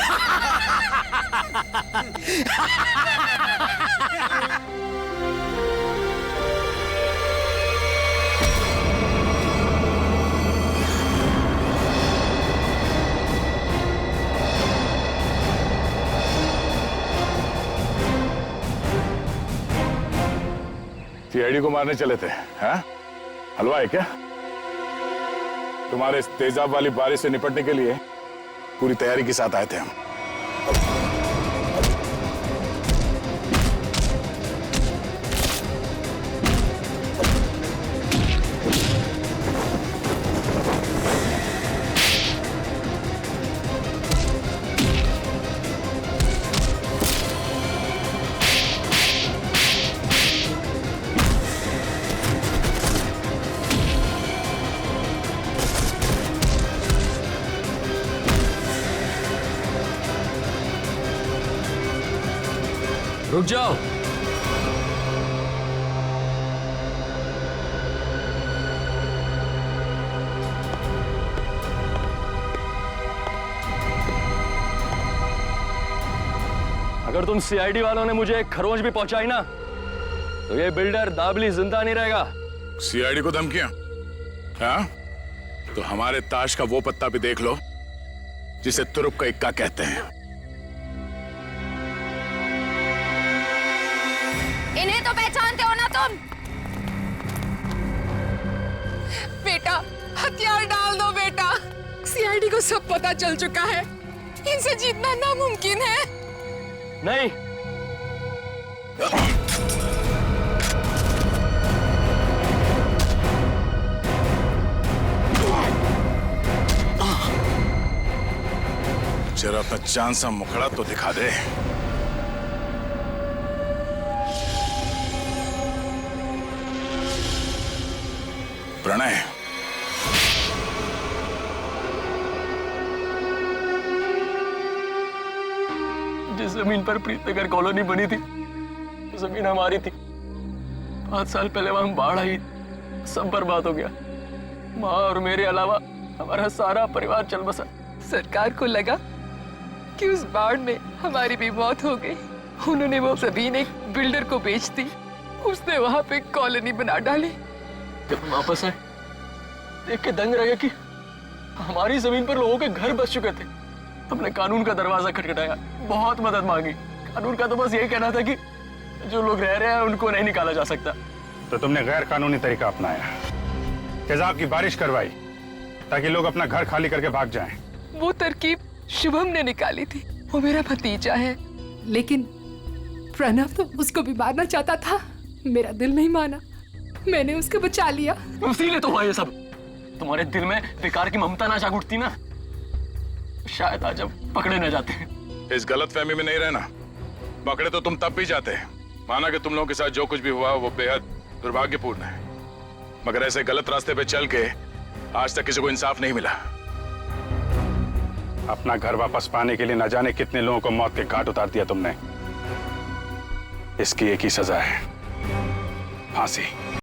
सीआईडी को मारने चले थे, हैं? हलवा है क्या? तुम्हारे इस तेजाब वाली बारिश से निपटने के लिए पूरी तैयारी के साथ आए थे हम। रुक जाओ। अगर तुम सीआईडी वालों ने मुझे एक खरोंच भी पहुंचाई ना, तो ये बिल्डर दाबली जिंदा नहीं रहेगा। सीआईडी को धमकियां? हाँ? तो हमारे ताश का वो पत्ता भी देख लो जिसे तुरुप का इक्का कहते हैं। इन्हें तो पहचानते हो ना तुम? बेटा, हथियार डाल दो बेटा। सीआईडी को सब पता चल चुका है, इनसे जीतना नामुमकिन है। नहीं, जरा अपना चांद सा मुखड़ा तो दिखा दे। प्रणय, जिस जमीन पर प्रीतनगर कॉलोनी बनी थी, वो जमीन हमारी थी। 5 साल पहले वहां बाढ़ आई, सब बर्बाद हो गया। माँ और मेरे अलावा हमारा सारा परिवार चल बसा। सरकार को लगा कि उस बाढ़ में हमारी भी मौत हो गई। उन्होंने वो जमीन एक बिल्डर को बेच दी। उसने वहां पे कॉलोनी बना डाली। जब हम वापस आए, देख के दंग रह गए कि हमारी जमीन पर लोगों के घर बस चुके थे। हमने कानून का दरवाजा खटखटाया, बहुत मदद मांगी। कानून का तो बस यही कहना था कि जो लोग रह रहे हैं उनको नहीं निकाला जा सकता। तो तुमने गैर कानूनी तरीका अपनाया, तेजाब की बारिश करवाई ताकि लोग अपना घर खाली करके भाग जाएं। वो तरकीब शुभम ने निकाली थी। वो मेरा भतीजा है, लेकिन प्रणव तो उसको भी मारना चाहता था। मेरा दिल नहीं माना, मैंने उसको बचा लिया। इसीलिए तो हुआ ये सब। तुम्हारे दिल में बेकार की ममता ना जाग उठती ना, शायद आज हम पकड़े न जाते। इस गलतफहमी में नहीं रहना, पकड़े तो तुम तब भी जाते। माना कि तुम लोगों के साथ जो कुछ भी हुआ वो बेहद दुर्भाग्यपूर्ण है, मगर ऐसे गलत रास्ते पे चल के आज तक किसी को इंसाफ नहीं मिला। अपना घर वापस पाने के लिए न जाने कितने लोगों को मौत के घाट उतार दिया तुमने। इसकी एक ही सजा है, फांसी।